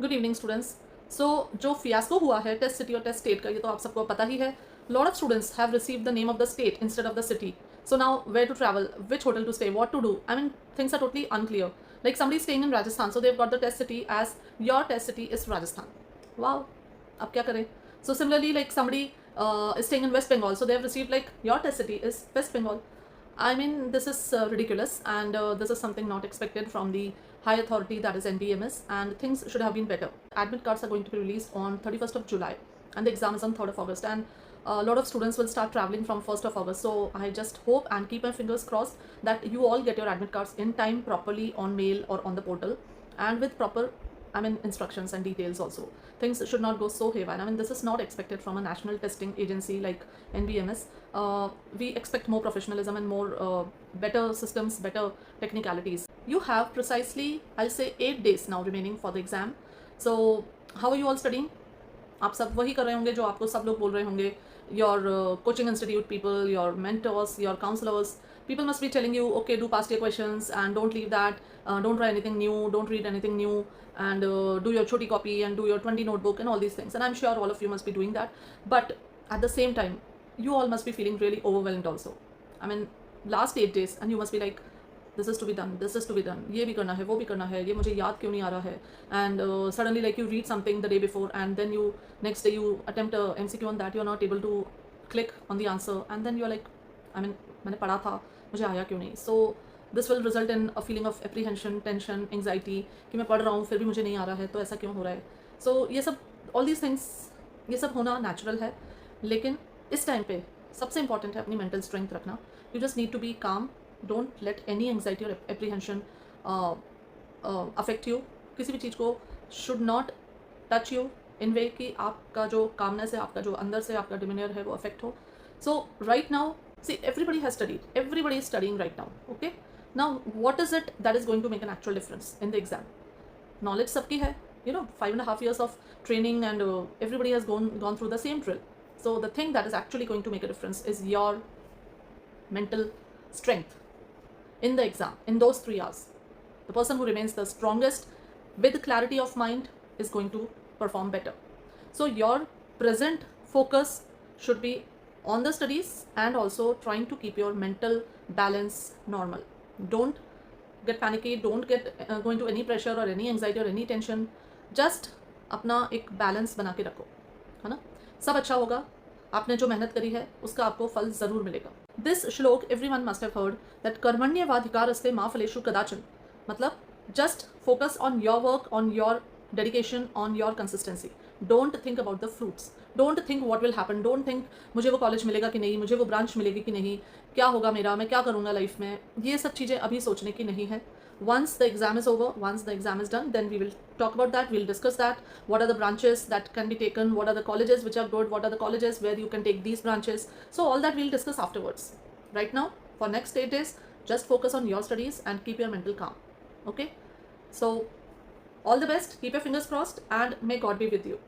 Good evening students. सो जो fiasco हुआ है टेस्ट सिटी और टेस्ट स्टेट का, ये तो आप सबको पता ही है। Lot of students have received the name of the state instead of the city. So now where to travel, which hotel to stay, what to do? I mean, things are totally unclear. Like somebody staying in Rajasthan, so they've got the test city as your test city is Rajasthan. Wow, अब क्या करें? So similarly, like somebody is staying in West Bengal, so they've received like your test city is West Bengal. I mean, this is ridiculous, and this is something not expected from the high authority, that is NBMS, and things should have been better. Admit cards are going to be released on 31st of July, and the exam is on 3rd of August, and a lot of students will start traveling from 1st of August. So I just hope and keep my fingers crossed that you all get your admit cards in time, properly on mail or on the portal, and with proper, I mean, instructions and details also. Things should not go so haywire. I mean, this is not expected from a national testing agency like NBMS. We expect more professionalism and more better systems, better technicalities. You have precisely, I'll say, 8 days now remaining for the exam. So how are you all studying? आप सब वही कर रहे होंगे जो आपको सब लोग बोल रहे होंगे. Your coaching institute people, your mentors, your counselors, people must be telling you, okay, do past year questions and don't leave that, don't try anything new, don't read anything new, and do your choti copy and do your 20 notebook and all these things. And I'm sure all of you must be doing that. But at the same time, you all must be feeling really overwhelmed also. I mean, last 8 days, and you must be like, this is to be done, this is to be done, ये भी करना है, वो भी करना है, ये मुझे याद क्यों नहीं आ रहा है. And suddenly, like, you read something the day before, and then you next day you attempt a MCQ on that, you're not able to click on the answer, and then you're like, I mean, मैंने पढ़ा था, मुझे आया क्यों नहीं. So this will result in a feeling of apprehension, tension, anxiety कि मैं पढ़ रहा हूँ फिर भी मुझे नहीं आ रहा है, तो ऐसा क्यों हो रहा है. So ये सब, all these things, ये सब होना natural है. लेकिन इस टाइम पे सबसे important है अपनी mental strength रखना. You just need to be calm. Don't let any anxiety or apprehension affect you. किसी भी चीज़ को should not touch you in way कि आपका जो calmness है, आपका जो अंदर से आपका demeanor है वो affect हो. So right now, see, everybody has studied. Everybody is studying right now. Okay. Now, what is it that is going to make an actual difference in the exam? Knowledge सबकी है. 5.5 years of training, and everybody has gone through the same drill. So the thing that is actually going to make a difference is your mental strength in the exam, in those 3 hours. The person who remains the strongest with clarity of mind is going to perform better. So your present focus should be on the studies and also trying to keep your mental balance normal. Don't get panicky, don't get go into any pressure or any anxiety or any tension. Just अपना एक balance बना के रखो, है ना. सब अच्छा होगा. आपने जो मेहनत करी है उसका आपको फल ज़रूर मिलेगा. This shloka everyone must have heard that कर्मण्येवाधिकारस्ते मा फलेषु कदाचन. मतलब just focus on your work, on your dedication, on your consistency. Don't think about the fruits. Don't think what will happen. Don't think मुझे वो कॉलेज मिलेगा कि नहीं, मुझे वो ब्रांच मिलेगी कि नहीं, क्या होगा मेरा, मैं क्या करूँगा लाइफ में. ये सब चीज़ें अभी सोचने की नहीं है. Once the exam is over, once the exam is done, then we will talk about that, we'll discuss that, what are the branches that can be taken, what are the colleges which are good, what are the colleges where you can take these branches. So all that we'll discuss afterwards. Right now, for next 8 days, just focus on your studies and keep your mental calm. Okay? So all the best, keep your fingers crossed, and may God be with you.